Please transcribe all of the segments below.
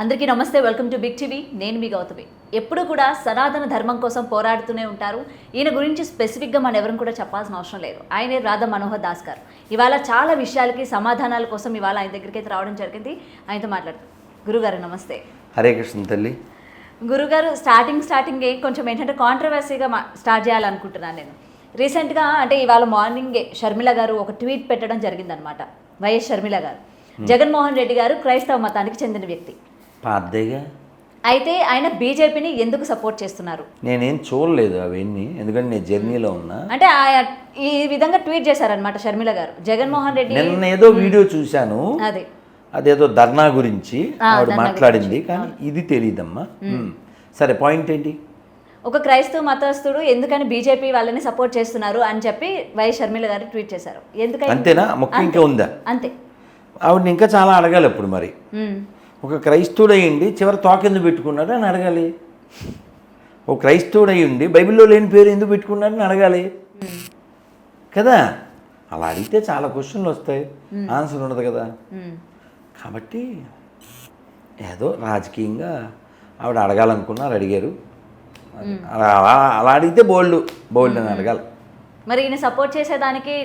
అందరికీ నమస్తే, welcome to big TV. నేను మీ గౌతమి. ఎప్పుడు కూడా సనాతన ధర్మం కోసం పోరాడుతూనే ఉంటారు. ఈయన గురించి స్పెసిఫిక్గా మనం ఎవరిని కూడా చెప్పాల్సిన అవసరం లేదు. ఆయనే రాధా మనోహర్ దాస్ గారు. ఇవాళ చాలా విషయాలకి సమాధానాల కోసం ఇవాళ ఆయన దగ్గరికి అయితే రావడం జరిగింది. ఆయనతో మాట్లాడుతాం. గురుగారు నమస్తే. హరే కృష్ణ తల్లి. గురుగారు స్టార్టింగే కొంచెం ఏంటంటే కాంట్రవర్సీగా స్టార్ట్ చేయాలనుకుంటున్నాను నేను. రీసెంట్గా అంటే ఇవాళ మార్నింగే షర్మిల గారు ఒక ట్వీట్ పెట్టడం జరిగిందనమాట. వైఎస్ షర్మిల గారు, జగన్మోహన్ రెడ్డి గారు క్రైస్తవ మతానికి చెందిన వ్యక్తి. పాద్దయ్యగా అయితే ఆయన బీజేపీని ఎందుకు సపోర్ట్ చేస్తున్నారు? నేనేం చూడలేదు అవన్నీ, ఎందుకంటే నేను జర్నీలో ఉన్నా. అంటే ఈ విధంగా ట్వీట్ చేశారనమాట షర్మిల గారు. జగన్మోహన్ రెడ్డి నిన్న ఏదో వీడియో చూశాను, అదేదో ధర్నా గురించి ఆవిడ మాట్లాడింది, కానీ ఇది తెలియదమ్మా. సరే, పాయింట్ ఏంటి? ఒక క్రైస్తవ మతస్థుడు ఎందుకని బీజేపీ వాళ్ళని సపోర్ట్ చేస్తున్నారు అని చెప్పి వైఎస్ షర్మిల గారు ట్వీట్ చేశారు. ఎందుకని? అంతేనా? మొక్క ఇంకా ఉందా? అంతే. ఆవిడని ఇంకా చాలా అడగాలి. అప్పుడు మరి ఒక క్రైస్తవుడు అయ్యిండి చివరి తోకెందుకు పెట్టుకున్నాడు అని అడగాలి. ఒక క్రైస్తవుడు అయ్యిండి బైబిల్లో లేని పేరు ఎందుకు పెట్టుకున్నాడని అడగాలి కదా. అలా అడిగితే చాలా క్వశ్చన్లు వస్తాయి, ఆన్సర్ ఉండదు కదా. కాబట్టి ఏదో రాజకీయంగా ఆవిడ అడగాలనుకున్నారు, అడిగారు. అలా అడిగితే బోల్డ్ అని అడగాలి. మరి ఈయన సపోర్ట్ చేసేదానికి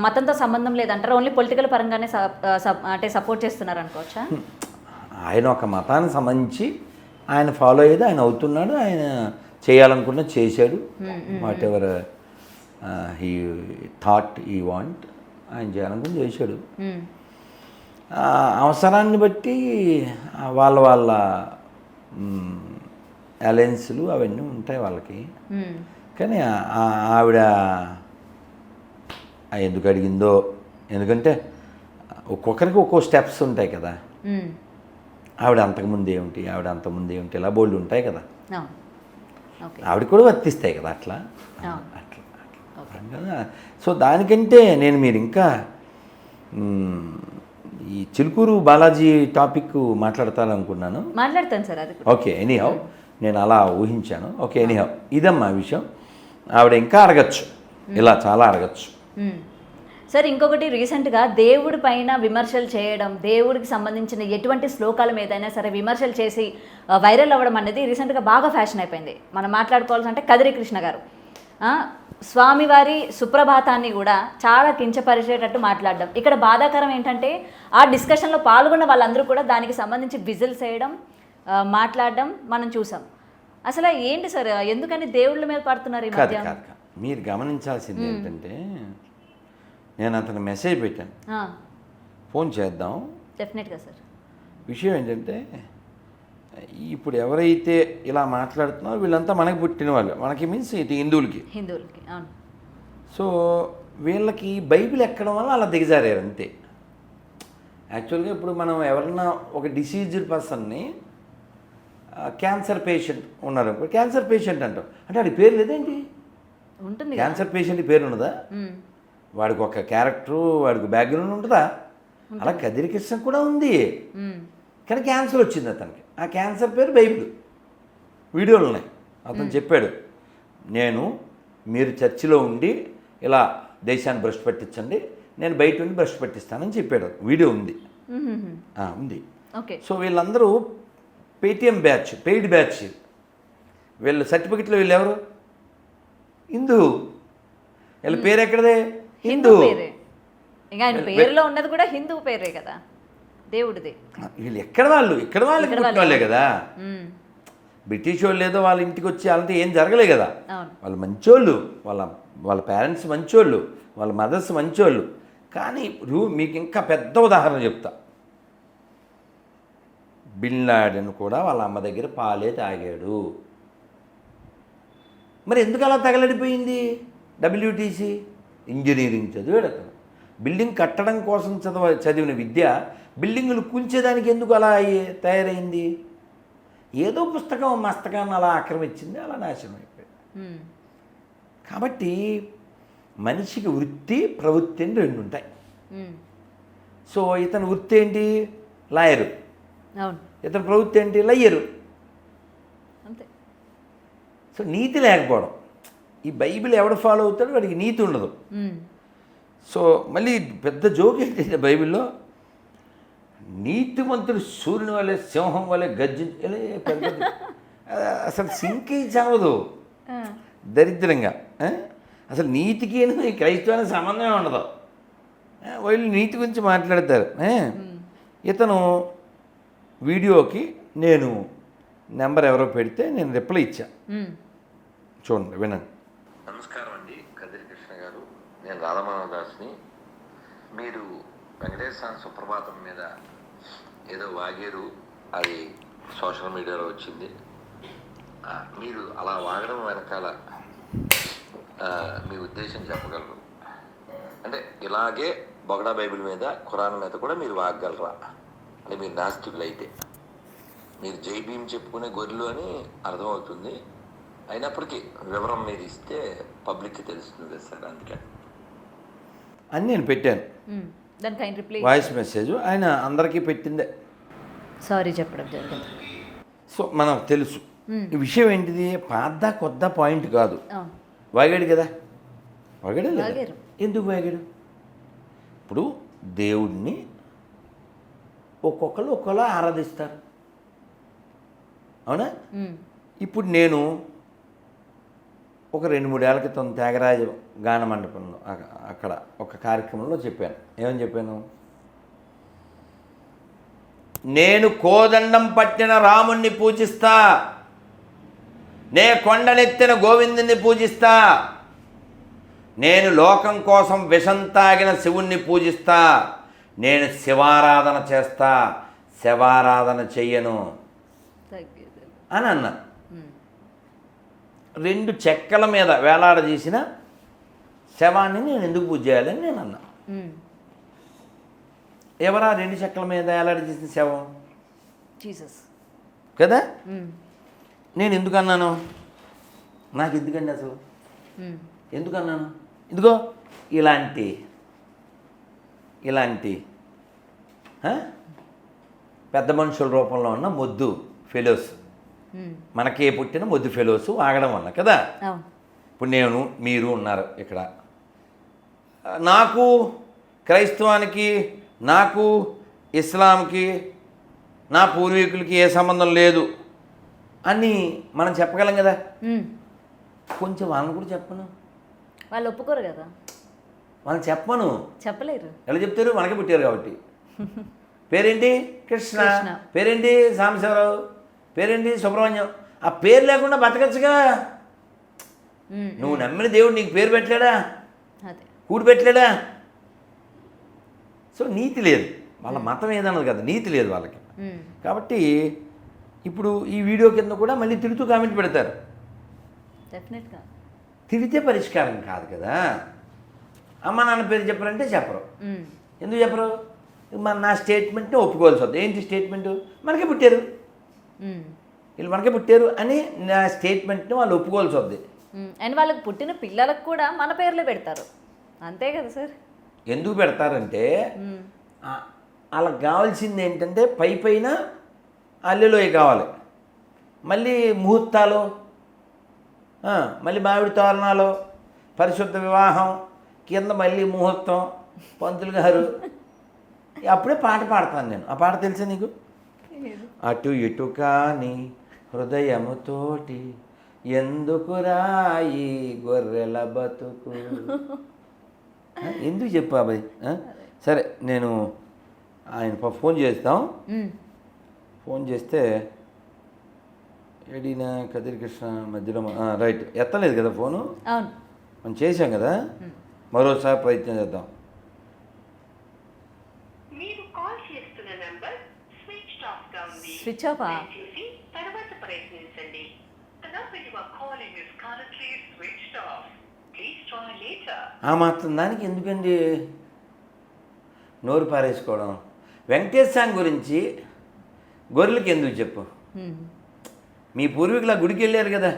మతంతో సంబంధం లేదంటారా? ఓన్లీ పొలిటికల్ పరంగానే అంటే సపోర్ట్ చేస్తున్నారు అనుకోవచ్చా? ఆయన ఒక మతానికి సంబంధించి ఆయన ఫాలో అయ్యేది ఆయన అవుతున్నాడు, ఆయన చేయాలనుకున్న చేశాడు. What ever he thought he want, ఆయన చేయాలనుకుని చేశాడు. అవసరాన్ని బట్టి వాళ్ళ అలయన్స్లు అవన్నీ ఉంటాయి వాళ్ళకి. కానీ ఆవిడ ఎందుకు అడిగిందో, ఎందుకంటే ఒక్కొక్కరికి ఒక్కో స్టెప్స్ ఉంటాయి కదా. ఆవిడ అంతకుముందు ఏమిటి, ఆవిడ అంతకుముందు ఏమిటి, ఇలా బోల్డ్ ఉంటాయి కదా. ఆవిడ కూడా వర్తిస్తాయి కదా అట్లా కదా. సో దానికంటే మీరు ఇంకా ఈ చిలుకూరు బాలాజీ టాపిక్ మాట్లాడతాననుకున్నాను. మాట్లాడతాను సార్, అది ఓకే. ఎనీహౌ నేను అలా ఊహించాను. ఓకే, ఎనీహౌ ఇదమ్మా విషయం. ఆవిడ ఇంకా అడగచ్చు, ఇలా చాలా అడగచ్చు. సార్, ఇంకొకటి రీసెంట్గా దేవుడి పైన విమర్శలు చేయడం, దేవుడికి సంబంధించిన ఎటువంటి శ్లోకాల మీదైనా సరే విమర్శలు చేసి వైరల్ అవ్వడం అనేది రీసెంట్గా బాగా ఫ్యాషన్ అయిపోయింది. మనం మాట్లాడుకోవాల్సింటే కదిరి కృష్ణ గారు స్వామివారి సుప్రభాతాన్ని కూడా చాలా కించపరిచేటట్టు మాట్లాడడం. ఇక్కడ బాధాకరం ఏంటంటే ఆ డిస్కషన్లో పాల్గొన్న వాళ్ళందరూ కూడా దానికి సంబంధించి విజిల్స్ వేయడం, మాట్లాడడం మనం చూసాం. అసలు ఏంటి సార్, ఎందుకని దేవుళ్ళ మీద పడుతున్నారు ఈ మధ్య? మీరు గమనించాల్సింది ఏంటంటే, నేను అతను మెసేజ్ పెట్టాను, ఫోన్ చేద్దాం. డెఫినెట్గా సార్. విషయం ఏంటంటే, ఇప్పుడు ఎవరైతే ఇలా మాట్లాడుతున్నారో వీళ్ళంతా మనకి పుట్టిన వాళ్ళు, మనకి మీన్స్ ఇటు హిందువులకి. అవును. సో వీళ్ళకి బైబిల్ ఎక్కడం వల్ల అలా దిగజారారు అంతే. యాక్చువల్గా ఇప్పుడు మనం ఎవరన్నా ఒక డిసీజ్డ్ పర్సన్ని, క్యాన్సర్ పేషెంట్ ఉన్నారు, క్యాన్సర్ పేషెంట్ అంటాం అంటే వాడి పేరు లేదేంటి? ఉంటుంది. క్యాన్సర్ పేషెంట్ పేరు ఉన్నదా? వాడికి ఒక క్యారెక్టరు, వాడికి బ్యాక్గ్రౌండ్ ఉంటుందా? అలా కదిరి కృష్ణ కూడా ఉంది, కానీ క్యాన్సర్ వచ్చింది అతనికి. ఆ క్యాన్సర్ పేరు బైబిల్. వీడియోలు ఉన్నాయి, అతను చెప్పాడు, మీరు చర్చిలో ఉండి ఇలా దేశాన్ని భ్రష్టు పట్టించండి, నేను బయట ఉండి భ్రష్టు పట్టిస్తానని చెప్పాడు. వీడియో ఉంది. ఉంది. ఓకే. సో వీళ్ళందరూ పేటిఎం బ్యాచ్, పెయిడ్ బ్యాచ్. వీళ్ళు సర్టిఫికెట్లో వీళ్ళు ఎవరు? హిందూ. వీళ్ళ పేరు ఎక్కడదే? హిందూ. ఇంకా ఆయన పేరులో ఉన్నది కూడా హిందూ పేరే కదా, దేవుడిది. వీళ్ళు ఎక్కడ వాళ్ళే కదా. బ్రిటిష్ వాళ్ళు ఏదో వాళ్ళ ఇంటికి వచ్చి అలాంటి ఏం జరగలే కదా. వాళ్ళు మంచోళ్ళు, వాళ్ళ పేరెంట్స్ మంచోళ్ళు, వాళ్ళ మదర్స్ మంచోళ్ళు. కానీ మీకు ఇంకా పెద్ద ఉదాహరణ చెప్తా. బిన్ లాడెన్ కూడా వాళ్ళ అమ్మ దగ్గర పాలే తాగాడు. మరి ఎందుకు అలా తగలడిపోయింది? WTC ఇంజనీరింగ్ చదివాడు అతను. బిల్డింగ్ కట్టడం కోసం చదివిన విద్య బిల్డింగులు కూల్చేదానికి ఎందుకు అలా తయారైంది? ఏదో పుస్తకం మస్తకాన్ని అలా ఆక్రమించింది, అలా నాశనం అయిపోయింది. కాబట్టి మనిషికి వృత్తి, ప్రవృత్తి అని రెండు ఉంటాయి. సో ఇతని వృత్తి ఏంటి? లాయరు. ఇతని ప్రవృత్తి ఏంటి? లయ్యరు. సో నీతి లేకపోవడం. ఈ బైబిల్ ఎవడు ఫాలో అవుతాడో వాడికి నీతి ఉండదు. సో మళ్ళీ పెద్ద జోక్ ఏంటంటే బైబిల్లో నీతిమంతుడు సూర్యుని వల్లే సింహం వల్లే అసలు సింకే చావదు దరిద్రంగా. అసలు నీతికి క్రైస్తవానికి సంబంధమే ఉండదు. వాళ్ళు నీతి గురించి మాట్లాడతారు. ఇతను వీడియోకి నేను నెంబర్ ఎవరో పెడితే నేను రిప్లై ఇచ్చా, చూడండి వినండి. నమస్కారం అండి, కదిరి కృష్ణ గారు. నేను రాధమానదాస్ని. మీరు వెంకటేశ్వర సుప్రభాతం మీద ఏదో వాగారు, అది సోషల్ మీడియాలో వచ్చింది. మీరు అలా వాగడం వెనకాల మీ ఉద్దేశం చెప్పగలరు? అంటే ఇలాగే బొగడా బైబిల్ మీద, ఖురాన్ మీద కూడా మీరు వాగగలరా? అంటే మీరు నాస్తికులు అయితే. మీరు జై భీమ్ చెప్పుకునే గొర్రెలు అని అర్థమవుతుంది. అయినప్పటికీ వివరం మీరు ఇస్తే పబ్లిక్కి తెలుస్తుంది సార్, అందుకని. అని నేను పెట్టాను దానికి ఆయన రిప్లై వాయిస్ మెసేజ్, ఆయన అందరికీ పెట్టిందే. సారీ చెప్పడం జరిగింది. సో మనకు తెలుసు ఈ విషయం ఏంటిది, పాత కొత్త పాయింట్ కాదు. వాగాడు కదా, వాగాడు లేదా? వాగారు. ఎందుకు వాగాడు? ఇప్పుడు దేవుడిని ఒక్కొక్కరు ఒక్కొక్కరు ఆరాధిస్తారు, అవునా? ఇప్పుడు నేను ఒక 2-3 ఏళ్ల క్రితం త్యాగరాజ గాన మండపంలో అక్కడ ఒక కార్యక్రమంలో చెప్పాను. ఏమని చెప్పాను? నేను కోదండం పట్టిన రాముణ్ణి పూజిస్తా, నే కొండనెత్తిన గోవిందుని పూజిస్తా, నేను లోకం కోసం విషం తాగిన శివుణ్ణి పూజిస్తా, నేను శివారాధన చేస్తా, శవారాధన చెయ్యను అని అన్నా. 2 చెక్కల మీద వేలాడదీసిన శవాన్ని నేను ఎందుకు పూజ చేయాలని నేను అన్నా. ఎవరా 2 చెక్కల మీద వేలాడదీసిన శవం? జీసస్ కదా. నేను ఎందుకు అన్నాను? నాకు ఎందుకండి అసలు ఎందుకు అన్నాను? ఇదిగో ఇలాంటి పెద్ద మనుషుల రూపంలో ఉన్న మొద్దు ఫెలోస్, మనకే పుట్టిన మొద్దు ఫెలోస్ ఆగడం వల్ల కదా. ఇప్పుడు నేను, మీరు ఉన్నారు ఇక్కడ, నాకు క్రైస్తవానికి, నాకు ఇస్లాంకి, నా పూర్వీకులకి ఏ సంబంధం లేదు అని మనం చెప్పగలం కదా. కొంచెం వాళ్ళని కూడా చెప్పను. వాళ్ళు ఒప్పుకోరు కదా, వాళ్ళని చెప్పను. చెప్పలేరు. ఎలా చెప్తారు? మనకే పుట్టారు కాబట్టి. పేరేంటి? కృష్ణ. పేరేంటి? సాంబశివరావు. పేరేంటి? సుబ్రహ్మణ్యం. ఆ పేరు లేకుండా బతకచ్చుగా. నువ్వు నమ్మిన దేవుడు నీకు పేరు పెట్టలేడా? కూడి పెట్టలేడా? సో నీతి లేదు, వాళ్ళ మతం ఏదన్నది కదా, నీతి లేదు వాళ్ళకి. కాబట్టి ఇప్పుడు ఈ వీడియో కింద కూడా మళ్ళీ తిడుతూ కామెంట్ పెడతారు. డెఫినెట్గా తిడితే పరిష్కారం కాదు కదా. అమ్మ నాన్న పేరు చెప్పరంటే చెప్పరు. ఎందుకు చెప్పరు? నా స్టేట్మెంట్ని ఒప్పుకోవాల్సి వద్దు. ఏంటి స్టేట్మెంటు? మనకే పుట్టారు, వీళ్ళు మనకే పుట్టారు అని నా స్టేట్మెంట్ని వాళ్ళు ఒప్పుకోవాల్సి వద్ది. అండ్ వాళ్ళకి పుట్టిన పిల్లలకు కూడా మన పేర్లే పెడతారు, అంతే కదా సార్. ఎందుకు పెడతారంటే వాళ్ళకి కావాల్సింది ఏంటంటే పైన అల్లెలోయ కావాలి, మళ్ళీ ముహూర్తాలు, మళ్ళీ మామిడి తోరణాలు, పరిశుద్ధ వివాహం, కింద మళ్ళీ ముహూర్తం, పంతులు గారు. అప్పుడే పాట పాడతాను నేను. ఆ పాట తెలుసా నీకు? అటు ఇటు కాని హృదయముతోటి ఎందుకు రాయి గొర్రెల బతుకు. ఎందుకు చెప్పు అబ్బాయి? సరే నేను ఆయన ఫోన్ చేస్తాం. ఫోన్ చేస్తే ఏడినా కదిరి కృష్ణ మధ్యలో రైట్ ఎత్తలేదు కదా ఫోను. మనం చేసాం కదా, మరోసారి ప్రయత్నం చేద్దాం. Switch off. ఆ మాత్రం దానికి ఎందుకండి నోరు పారేసుకోవడం? వెంకటేశ్వర గురించి గొర్రెలకి ఎందుకు చెప్పు? మీ పూర్వీకులు ఆ గుడికి వెళ్ళారు కదా,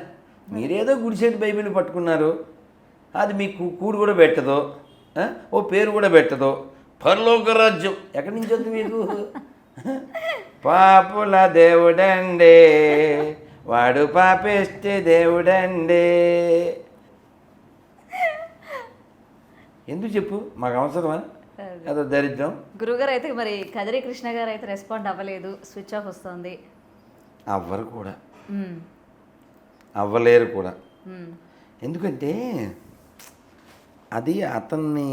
మీరేదో గుడిసేటి బైబిల్ పట్టుకున్నారు, అది మీకు కూడు కూడా పెట్టదు, ఓ పేరు కూడా పెట్టదు. పరలోక రాజ్యం ఎక్కడి నుంచి వద్దు మీకు? పాపుల దేవుడండే వాడు పాపేస్తే దేవుడండే. ఎందుకు చెప్పు? మాకు అవసరమా? ఏదో దరిద్రం. గురుగారు అయితే మరి కదిరి కృష్ణ గారు అయితే రెస్పాండ్ అవ్వలేదు, స్విచ్ ఆఫ్ వస్తుంది. అవ్వరు కూడా, మ్మ్. అవ్వలేరు కూడా. మ్మ్. ఎందుకంటే అది అతన్ని,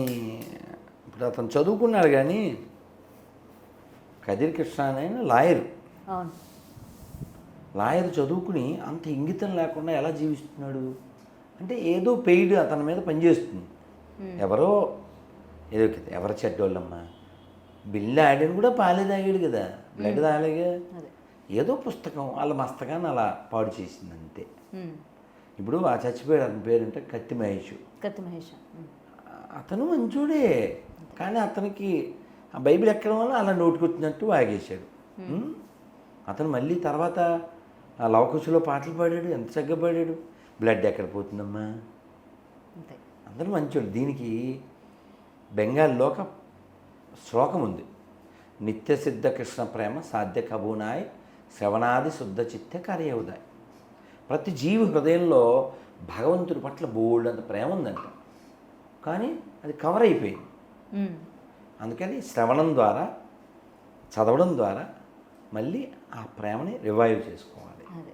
ఇప్పుడు అతను చదువుకున్నాడు కానీ కదిరి కృష్ణ అనే లాయరు. అవును. లాయర్ చదువుకుని అంత ఇంగితం లేకుండా ఎలా జీవిస్తున్నాడు అంటే ఏదో పెయిడ్ అతని మీద పనిచేస్తుంది. ఎవరో ఏదో కదా, ఎవరు చెడ్డోళ్ళమ్మా, బిల్లు ఆడాడు కూడా పాలే తాగాడు కదా, బ్లడ్ తాగలేగా. అదే. ఏదో పుస్తకం వాళ్ళ మస్తకాన్ని అలా పాడు చేసింది అంతే. మ్మ్. ఇప్పుడు ఆ చచ్చిపోయాడు, అతని పేరుంటే కత్తి మహేష్. కత్తి మహేష్. అతను మంచోడే, కానీ అతనికి ఆ బైబిల్ ఎక్కడం వల్ల అలా నోటుకొచ్చినట్టు వాగేశాడు. అతను మళ్ళీ తర్వాత ఆ లవకుశలో పాటలు పాడాడు, ఎంత చక్కగా పాడాడు. బ్లడ్ ఎక్కడ పోతుందమ్మా, అంతే. అందరూ మంచోడు. దీనికి బెంగాల్లో ఒక శ్లోకం ఉంది, నిత్య సిద్ధ కృష్ణ ప్రేమ సాధ్య కబూనాయ్ శ్రవణాది శుద్ధ చిత్త కార్యవుదాయ్. ప్రతి జీవి హృదయంలో భగవంతుడి పట్ల బోల్డ్ అంత ప్రేమ ఉందంట, కానీ అది కవర్ అయిపోయింది. మ్మ్. అందుకని శ్రవణం ద్వారా, చదవడం ద్వారా మళ్ళీ ఆ ప్రేమని రివైవ్ చేసుకోవాలి. అదే.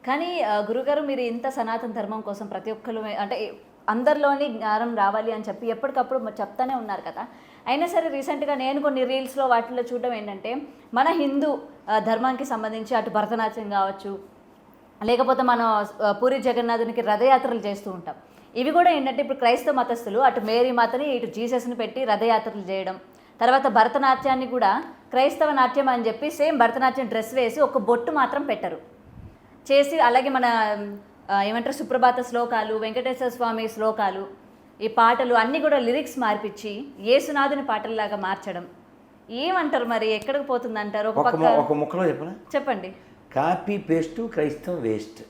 కానీ గురుగారు మీరు ఇంత సనాతన ధర్మం కోసం ప్రతి ఒక్కరు అంటే అందరిలోని జ్ఞానం రావాలి అని చెప్పి ఎప్పటికప్పుడు చెప్తానే ఉన్నారు కదా. అయినా సరే రీసెంట్గా నేను కొన్ని రీల్స్లో వాటిల్లో చూడడం ఏంటంటే మన హిందూ ధర్మానికి సంబంధించి అటు భరతనాట్యం కావచ్చు, లేకపోతే మనం పూరి జగన్నాథునికి రథయాత్రలు చేస్తూ ఉంటాం. ఇవి కూడా ఏంటంటే ఇప్పుడు క్రైస్తవ మతస్థులు అటు మేరీ మాతని ఇటు జీసస్ని పెట్టి రథయాత్రలు చేయడం, తర్వాత భరతనాట్యాన్ని కూడా క్రైస్తవ నాట్యం అని చెప్పి సేమ్ భరతనాట్యం డ్రెస్ వేసి ఒక బొట్టు మాత్రం పెట్టరు చేసి, అలాగే మన ఏమంటారు సుప్రభాత శ్లోకాలు, వెంకటేశ్వర స్వామి శ్లోకాలు, ఈ పాటలు అన్నీ కూడా లిరిక్స్ మార్పిచ్చి యేసునాథుని పాటల్లాగా మార్చడం. ఏమంటారు మరి, ఎక్కడికి పోతుంది అంటారు? ఒక ముక్కలో చెప్పనా? చెప్పండి. కాపీ పేస్ట్ క్రైస్తవం వేస్ట్,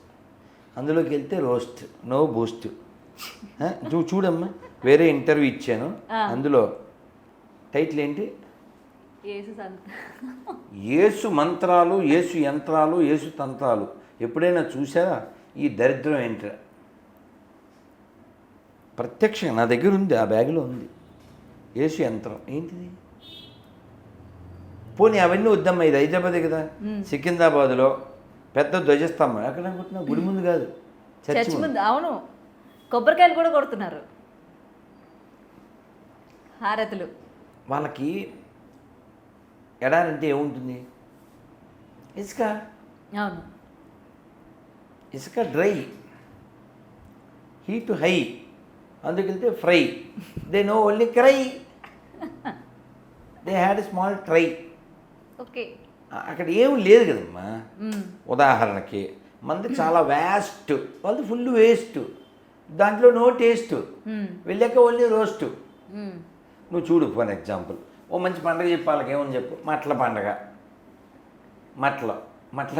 అందులోకి వెళ్తే రోస్ట్ నో బూస్ట్. చూడమ్మా, వేరే ఇంటర్వ్యూ ఇచ్చాను, అందులో టైటిల్ ఏంటి, యేసు మంత్రాలు, యేసు యంత్రాలు, యేసు తంత్రాలు. ఎప్పుడైనా చూసారా ఈ దరిద్రం ఏంట్రా? ప్రత్యక్షంగా నా దగ్గర ఉంది, ఆ బ్యాగులో ఉంది. యేసు యంత్రం ఏంటిది? పోనీ అవన్నీ వద్దమ్మా, ఇది హైదరాబాదే కదా. సికింద్రాబాద్లో పెద్ద ధ్వజస్తంభం ఎక్కడ అనుకుంటున్నా, గుడి ముందు కాదు, చర్చి ముందు. అవును, కొబ్బరికాయలు కూడా కొడుతున్నారు, హారతులు. వాళ్ళకి ఎడారంటే ఏముంటుంది, ఇసుక. అవును. ఇసుక డ్రై, హీట్ హై, అందుకెళ్తే fry. They know only cry, they had small try. Okay. అక్కడ ఏం లేదు కదమ్మా. ఉదాహరణకి మంది చాలా వ్యాస్ట్, వాళ్ళది ఫుల్ వేస్ట్, దాంట్లో నో టేస్ట్, వెళ్ళాక ఓన్లీ రోస్ట్. నువ్వు చూడు, ఫర్ ఎగ్జాంపుల్ ఓ మంచి పండగ చెప్పి వాళ్ళకి ఏమని చెప్పు, మట్ల పండగ. మట్ల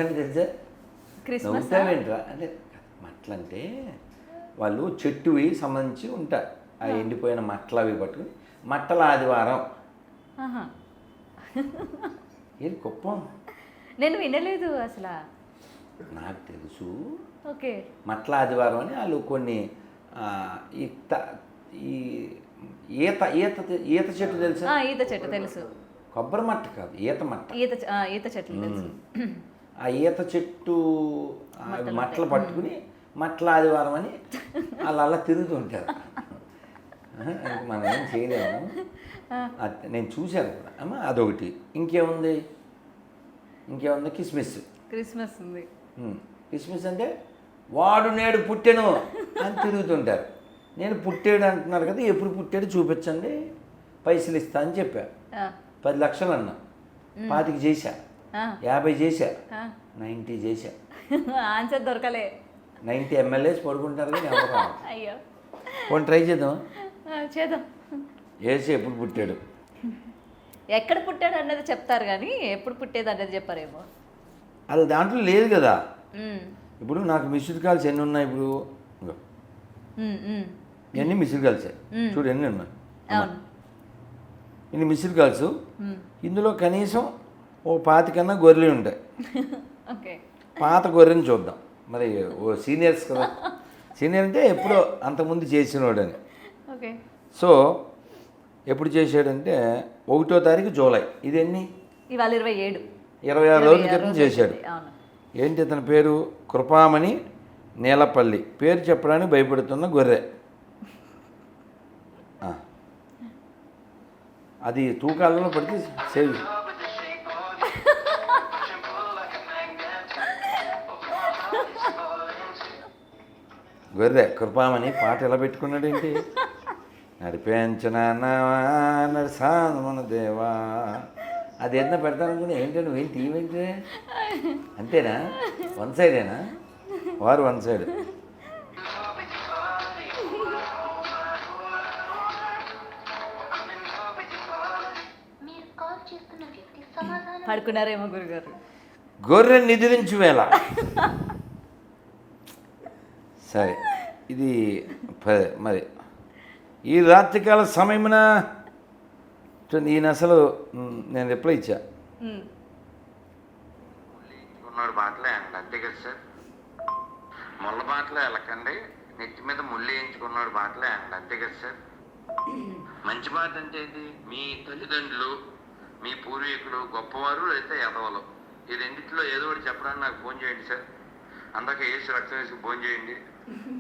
అంటే తెలుసా? నవ్వుతావేంట్రా అంటే, మట్లంటే వాళ్ళు చెట్టువి సంబంధించి ఉంటాయి, ఆ ఎండిపోయిన మట్టలు అవి పట్టుకుని మట్టల ఆదివారం. ఏది కుప్పం? నేను వినలేదు అసలు. నాకు తెలుసు. ఓకే. మట్ల ఆదివారం అని వాళ్ళు కొన్ని ఈ ఈత ఈత ఈత చెట్టు తెలుసా? ఈత చెట్టు తెలుసు. కొబ్బరి మట్ట కాదు, ఈత మట్ట. ఈత చెట్లు తెలుసు. ఆ ఈత చెట్టు మట్టలు పట్టుకుని మట్ల ఆదివారం అని వాళ్ళు అలా తిరుగుతుంటారు. మనం ఏం చేయలేము. నేను చూశాను కూడా అమ్మ. అదొకటి. ఇంకేముంది? కిస్మిస్. క్రిస్మస్ ఉంది. కిస్మిస్ అంటే వాడు నేడు పుట్టెను అని తిరుగుతుంటారు. నేను పుట్టాడు అంటున్నారు కదా, ఎప్పుడు పుట్టాడు చూపించండి, పైసలు ఇస్తా అని చెప్పా. 10 లక్షలు అన్నా, 25 చేశా, 50 చేశా, 90 చేశా. ఆన్సర్ దొరకలే. 90 ఎమ్మెల్యేస్ పడుకుంటారు కానీ ఎవరు రావు. అయ్యో, పోనీ ట్రై చేద్దాం. చేద్దాం. ఏసి ఎప్పుడు పుట్టాడు, ఎక్కడ పుట్టాడు అన్నది చెప్తారు కానీ ఎప్పుడు పుట్టేది అన్నది చెప్పారేమో. అది దాంట్లో లేదు కదా. ఇప్పుడు నాకు మిస్డ్ కాల్స్ ఎన్ని ఉన్నాయి ఇప్పుడు? ఇవన్నీ మిస్డ్ కాల్సే. చూడు ఎన్ని ఉన్నాయి, ఇన్ని మిస్డ్ కాల్స్. ఇందులో కనీసం ఓ 25 కన్నా గొర్రెలు ఉంటాయి. పాత గొర్రెని చూద్దాం మరి. ఓ సీనియర్స్ కదా, సీనియర్ అంటే ఎప్పుడో అంతకుముందు చేసినోడని. సో ఎప్పుడు చేశాడంటే 1వ తారీఖు జూలై. ఇది ఎన్ని? ఇవాళ 27. 26 రోజుల క్రితం చేశాడు. అవును. ఏంటి అతని పేరు? కృపామణి నీలపల్లి. పేరు చెప్పడానికి భయపడుతున్న గొర్రె. అది తూకాలలో పడితే సేవ్. గొర్రె కృపామణి పాట ఎలా పెట్టుకున్నాడేంటి? నడిపించిన నరసాన దేవా. అది ఏదైనా పెడతానుకుని ఏంటంటే నువ్వేం టీవీ అంతేనా? వన్ సైడేనా? వారు వన్ సైడ్. పడుకున్నారేమో గురుగారు. గొర్రె నిద్రించి వేళ. సరే, ఇది మరి ఈ రాత్రికాల సమయమున ఈయన అసలు నేను రిప్లై ఇచ్చా. ఉన్నాడు బాటలే అండి, అంతే కదా సార్. ముళ్ళ బాటలో వెళ్ళకండి, నెత్తి మీద ముళ్ళు వేయించుకున్నాడు బాటలే అండి, అంతే కదా సార్. మంచి బాట అంటే ఏంటి? మీ తల్లిదండ్రులు, మీ పూర్వీకులు గొప్పవారు అయితే ఎదవలు, ఈ రెండిట్లో ఏదో ఒకటి చెప్పడానికి నాకు ఫోన్ చేయండి సార్. అందాక ఏసు రక్తం వేసి ఫోన్ చేయండి.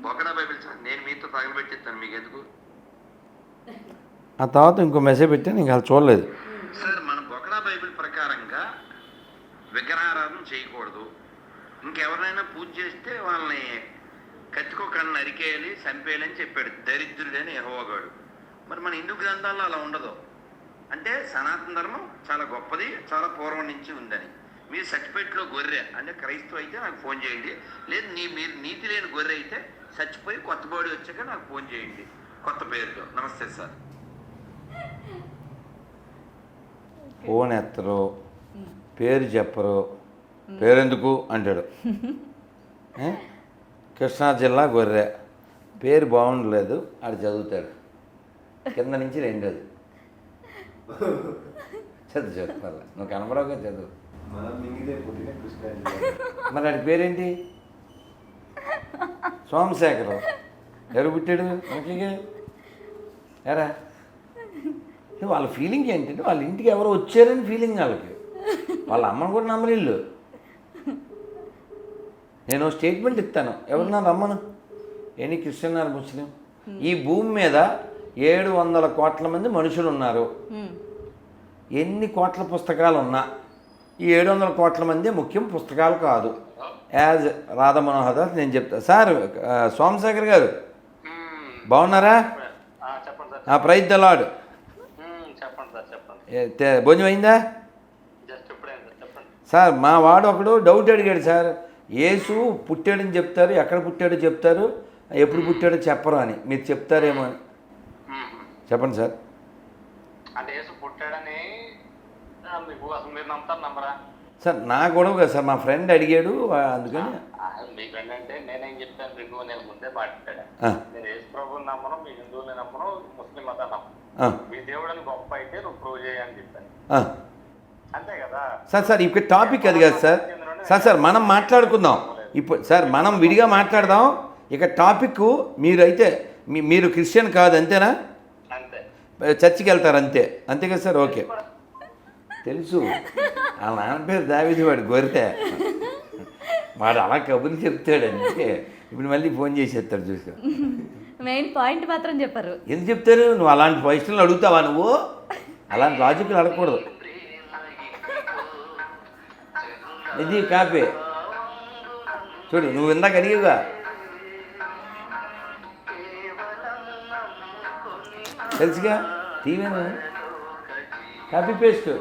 బొకడా బైబిల్ సార్, నేను మీతో తగలబెట్టిస్తాను, మీకు ఎందుకు? ఆ తర్వాత ఇంకో మెసేజ్ పెట్టాను, ఇంకా అది చూడలేదు సార్. మన బొకడా బైబిల్ ప్రకారంగా విగ్రహారాధన చేయకూడదు. ఇంకెవరైనా పూజ చేస్తే వాళ్ళని కత్తికో కన్ను నరికేయాలి, చంపేయాలి అని చెప్పాడు దరిద్రుడని యెహోవాగాడు. మరి మన హిందూ గ్రంథాల్లో అలా ఉండదు. అంటే సనాతన ధర్మం చాలా గొప్పది, చాలా పూర్వం నుంచి ఉందని. మీరు సర్టిఫికేట్లో గొర్రె అంటే క్రైస్తవ అయితే నాకు ఫోన్ చేయండి. లేదు మీరు నీతి లేని గొర్రె అయితే చచ్చిపోయి కొత్త బాడీ వచ్చాక నాకు ఫోన్ చేయండి కొత్త పేరుతో. నమస్తే సార్. ఫోన్ ఎత్తరు, పేరు చెప్పరు, పేరెందుకు అంటాడు. కృష్ణా జిల్లా గొర్రె, పేరు బాగుండలేదు, ఆడు చదువుతాడు కింద నుంచి రెండోది. చదువు చెప్పాలి, నువ్వు కనబడవుగా చదువు. మరి ఆడి పేరేంటి? సోమశేఖరం. ఎవరు పుట్టాడు మనకి? ఎరా వాళ్ళ ఫీలింగ్ ఏంటంటే వాళ్ళ ఇంటికి ఎవరో వచ్చారని ఫీలింగ్ వాళ్ళకి. వాళ్ళ అమ్మను కూడా నమ్మరిల్లు. నేను స్టేట్మెంట్ ఇస్తాను, ఎవరన్నా రమ్మను, ఎనీ క్రిస్టియన్ ఆర్ ముస్లిం. ఈ భూమి మీద 700 కోట్ల మంది మనుషులు ఉన్నారు. ఎన్ని కోట్ల పుస్తకాలు ఉన్నా ఈ 700 కోట్ల మంది ముఖ్యం, పుస్తకాలు కాదు. యాజ్ రాధామనోహర్ దాస్ నేను చెప్తాను. సార్ సోమశేఖర్ గారు బాగున్నారా? Praise the lord. భోజనం అయిందా సార్? మా వాడు ఒకడు డౌట్ అడిగాడు సార్. యేసు పుట్టాడని చెప్తారు, ఎక్కడ పుట్టాడో చెప్తారు, ఎప్పుడు పుట్టాడో చెప్పరు అని. మీరు చెప్తారేమో అని. చెప్పండి సార్. అంటే యేసు పుట్టాడని మీకు అసలు మీరు నమ్ముతారు నమ్మరా? సార్ నా గొడవ కదా సార్, మా ఫ్రెండ్ అడిగాడు అందుకని. మీ ఫ్రెండ్ అంటే నేనేం చెప్తాను మీకు, నేను ముందే మాట్లాడా. నేను యేసు ప్రభుని నమ్మను, మీ హిందువుని నమ్మను, ముస్లిం మతాన్ని నమ్మను. మీ దేవుడిని గొప్ప అయితే నువ్వు ప్రూవ్ చేయని చెప్పాను, అంతే కదా సార్. సార్ ఇక్కడ టాపిక్ అది కాదు సార్. సార్ మనం మాట్లాడుకుందాం ఇప్పుడు సార్, మనం విడిగా మాట్లాడదాం. ఇక టాపిక్ మీరైతే మీరు క్రిస్టియన్ కాదు అంతేనా? అంతే. చర్చికి వెళ్తారు అంతే, అంతే కదా సార్? ఓకే, తెలుసు. ఆ నాన్న పేరు దావీదు, వాడు గొర్రె. వాడు అలా కబుర్లు చెప్తాడు అంటే ఇప్పుడు మళ్ళీ ఫోన్ చేసేస్తాడు చూసుకో. మెయిన్ పాయింట్ మాత్రం చెప్పారు. ఎందుకు చెప్తారు? నువ్వు అలాంటి క్వశ్చన్లు అడుగుతావా? నువ్వు అలాంటి లాజిక్లు అడగకూడదు. ఇది కాపీ చూడు, నువ్వు ఇందాక అడిగేగా తెలుసుగా, టీవీను కాపీ పేస్ట్.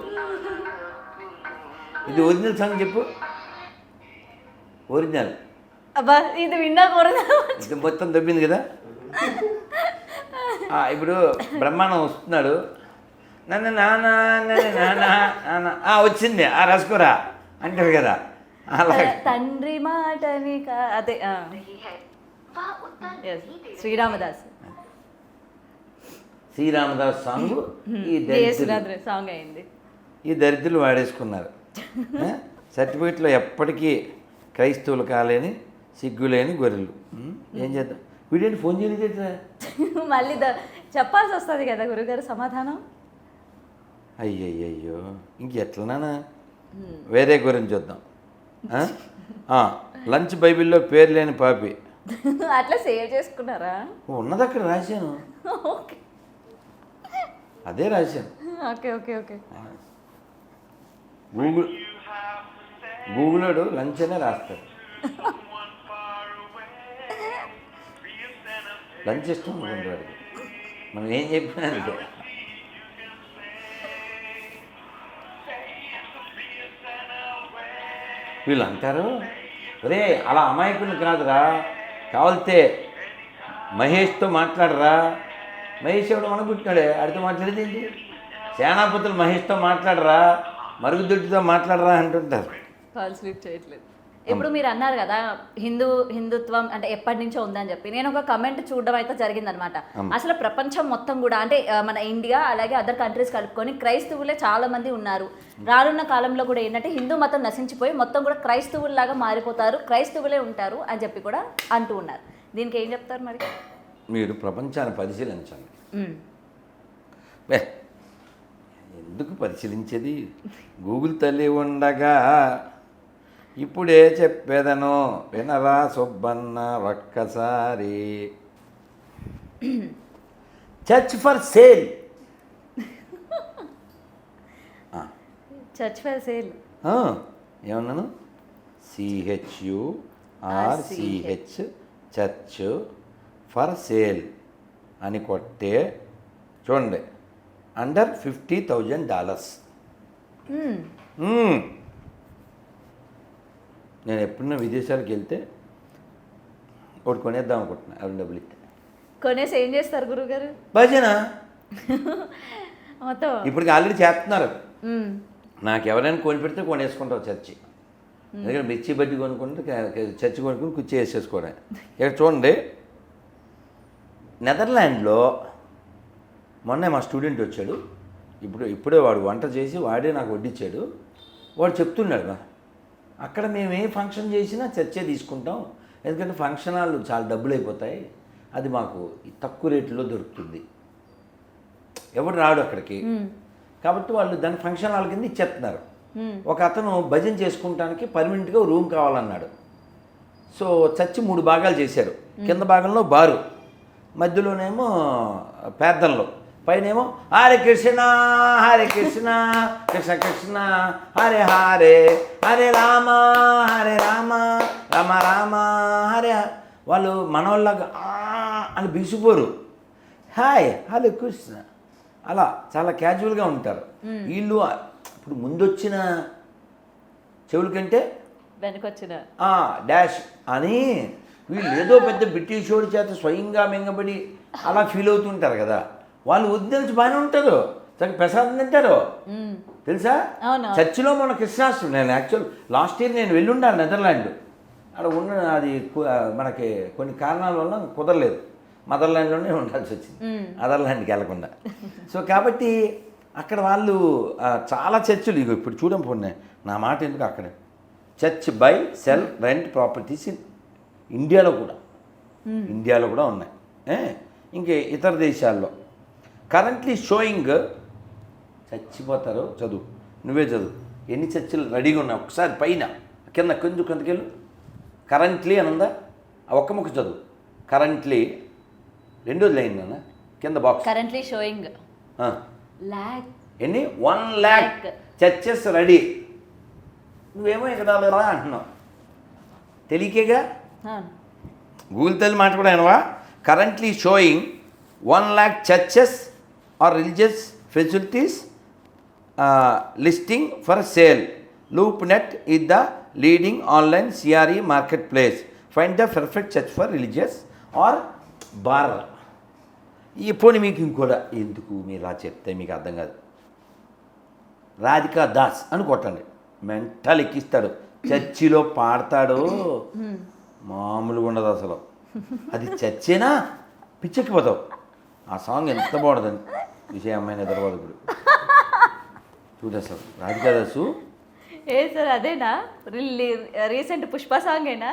ఇది ఒరిజినల్ సాంగ్ చెప్పు. ఒరిజినల్ అబ్బా, ఇది విన్నాకూడదు. ఇది మొత్తం దబ్బింది కదా. ఇప్పుడు బ్రహ్మాండం వస్తున్నాడు, నన్ను నాన్న నాన్న వచ్చింది రాసుకోరా అంటారు కదా, అలా తండ్రి మాటని అదే శ్రీరామదాస్ సాంగ్. సాంగ్ అయింది. ఈ దరిద్రులు వాడేసుకున్నారు. సర్టిఫికెట్లో ఎప్పటికీ క్రైస్తవులు కాలేని సిగ్గులేని గొర్రెలు. ఏం చేద్దాం? వీడేంటి ఫోన్ చేయలేదు? మళ్ళీ చెప్పాల్సి వస్తుంది కదా గురుగారు సమాధానం. అయ్యయ్యో ఇంకెట్లనా, వేరే గురించి చూద్దాం. లంచ్ బైబిల్లో పేరు లేని పాపి అట్లా సేవ్ చేసుకున్నారా? ఉన్నది అక్కడ రాశాను, ఓకే అదే రాశాను. Okay okay okay. గూగులోడు లంచ్ అనే రాస్తాడు. లంచ్ ఇష్టం అనుకుంటాడు, మనం ఏం చెప్పినా అంటే. వీళ్ళు అంటారు, ఒరే అలా అమాయకులు కాదురా, కావాలితే మహేష్తో మాట్లాడరా. మహేష్ ఎవడు మనకుంటున్నాడే, ఆడితో మాట్లాడేది ఏంటి? సేనాపతులు మహేష్తో మాట్లాడరా, మరుగుదొడ్డితో మాట్లాడరా అంటుంటారు. కాల్ స్లీప్ చేయట్లేదు. ఇప్పుడు మీరు అన్నారు కదా హిందుత్వం అంటే ఎప్పటి నుంచో ఉందని చెప్పి, నేను ఒక కమెంట్ చూడడం అయితే జరిగిందనమాట. అసలు ప్రపంచం మొత్తం కూడా అంటే మన ఇండియా అలాగే అదర్ కంట్రీస్ కలుపుకొని క్రైస్తవులే చాలా మంది ఉన్నారు. రానున్న కాలంలో కూడా ఏంటంటే హిందూ మతం నశించిపోయి మొత్తం కూడా క్రైస్తవుల్లాగా మారిపోతారు, క్రైస్తవులే ఉంటారు అని చెప్పి కూడా అంటూ ఉన్నారు. దీనికి ఏం చెప్తారు మరి? మీరు ప్రపంచాన్ని పరిశీలించండి. ఎందుకు పరిశీలించేది? గూగుల్ తల్లి ఉండగా ఇప్పుడే చెప్పేదను వినరా సుబ్బన్న ఒక్కసారి. Church for sale. Church for sale ఏమన్నాను? CHURCH చర్చ్ ఫర్ సేల్ అని కొట్టే చూడండి, అండర్ $50,000. నేను ఎప్పుడన్నా విదేశాలకు వెళ్తే ఒకటి కొనేద్దాం అనుకుంటున్నా, ఎవరి డబ్బులు ఇస్తే. కొనేసి ఏం చేస్తారు గురుగారు? భజన మొత్తం ఇప్పటికి ఆల్రెడీ చేస్తున్నారు. నాకు ఎవరైనా కొని పెడితే కొనేసుకుంటావు చర్చి. ఎందుకంటే మిర్చి బడ్డీ కొనుక్కుంటే చర్చి కొనుక్కుని కుర్చీ వేసేసుకోవడం. ఇక్కడ చూడండి, నెదర్లాండ్లో మొన్నే మా స్టూడెంట్ వచ్చాడు. ఇప్పుడే వాడు వంట చేసి వాడే నాకు వడ్డించాడు. వాడు చెప్తున్నాడు, అక్కడ మేము ఏ ఫంక్షన్ చేసినా చర్చే తీసుకుంటాం, ఎందుకంటే ఫంక్షన్ హాల్ చాలా డబ్బులు అయిపోతాయి, అది మాకు తక్కువ రేట్లో దొరుకుతుంది, ఎవడు రాడు అక్కడికి, కాబట్టి వాళ్ళు దాని ఫంక్షన్ హాల్ కింద ఇచ్చేస్తున్నారు. ఒక అతను భజన చేసుకుంటానికి పర్మనెంట్గా రూమ్ కావాలన్నాడు. సో చర్చి 3 భాగాలు చేశారు. కింద భాగంలో బారు, మధ్యలోనేమో పేర్దనలో, పైనేమో హరే కృష్ణ హరే కృష్ణ కృష్ణ కృష్ణ హరే హరే హరే రామ రామ రామ హరే. వాళ్ళు మనవాళ్ళగా అని బిగిసిపోరు, హాయ్ హరే కృష్ణ అలా చాలా క్యాజువల్గా ఉంటారు. వీళ్ళు ఇప్పుడు ముందొచ్చిన చెవుల కంటే వెనకొచ్చిన డాష్ అని వీళ్ళు ఏదో పెద్ద బ్రిటిష్ వాడి చేత స్వయంగా మింగబడి అలా ఫీల్ అవుతుంటారు కదా. వాళ్ళు వదిలించి బాగానే ఉంటారు, చక్కగా ప్రసాదం తింటారు తెలుసా. చర్చిలో మన కృష్ణాష్టమి, నేను యాక్చువల్ లాస్ట్ ఇయర్ నేను వెళ్ళుండాను నెదర్లాండ్. అక్కడ ఉన్న అది మనకి కొన్ని కారణాల వల్ల కుదరలేదు, మదర్లాండ్లోనే ఉండాల్సి వచ్చింది, అదర్లాండ్కి వెళ్ళకుండా. సో కాబట్టి అక్కడ వాళ్ళు చాలా చర్చిలు, ఇగో ఇప్పుడు చూడం పోనీ నా మాట ఎందుకు, అక్కడ church buy sell rent properties ఇండియాలో కూడా ఉన్నాయి, ఇంకే ఇతర దేశాల్లో. కరెంట్లీ షోయింగ్, చచ్చిపోతారు, చదువు నువ్వే చదువు, ఎన్ని చర్చలు రెడీగా ఉన్నాయి ఒకసారి పైన కింద కొంచెంకెళ్ళు. కరెంట్లీ అని ఉందా, ఆ ఒక్క ముక్క చదువు. కరెంట్లీ రెండోది లైన్ అన్న కింద బాక్స్. కరెంట్లీ షోయింగ్ ఎన్ని 1 lakh చర్చెస్ రెడీ. నువ్వేమో ఇక్కడ రా అంటున్నావు, తెలియకేగా. గూగుల్ తల్లి మాట కూడా అయినవా. Currently showing 1 lakh churches or religious facilities listing for sale. LoopNet is the leading online CRE marketplace. Find the perfect church for religious or bar. ఈ పోనీ మీకు ఇంకోటి ఎందుకు మీరు ఇలా చెప్తే మీకు అర్థం కాదు. రాధికా దాస్ అని కొట్టండి, మెంటల్ ఎక్కిస్తాడు, చర్చిలో పాడతాడు, మామూలుగా ఉండదు అసలు. అది చర్చేనా పిచ్చెక్కిపోతావు. ఆ సాంగ్ ఎంత బాగుంటుందని విషయ అమ్మాయిని ఎదరవాదుడు చూడు అసలు. రాధికా దాసు సార్ అదేనా రీసెంట్ పుష్ప సాంగేనా?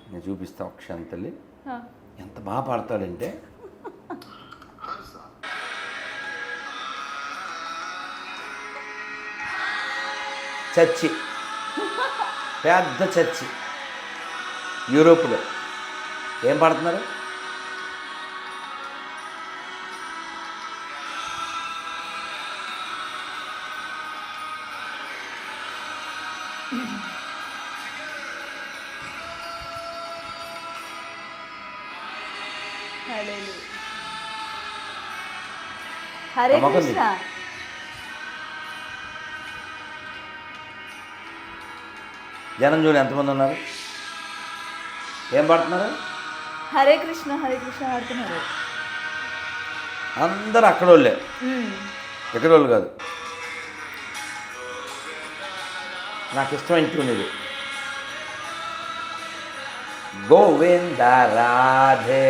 నేను చూపిస్తా ఒక క్షణం తల్లి, ఎంత బాగా పాడతాడంటే చర్చి, పెద్ద చర్చి యూరోప్లో. ఏం పాడుతున్నారు? హరే నమ్మకం కృష్ణ. జనం చూడు ఎంతమంది ఉన్నారు. ఏం పాడుతున్నారు? హరే కృష్ణ హరే కృష్ణ ఆడుతున్నారు. అందరూ అక్కడోళ్ళే, ఎక్కడోళ్ళు కాదు. నాకు ఇష్టమైన ట్యూన్ ఇది. గోవింద రాధే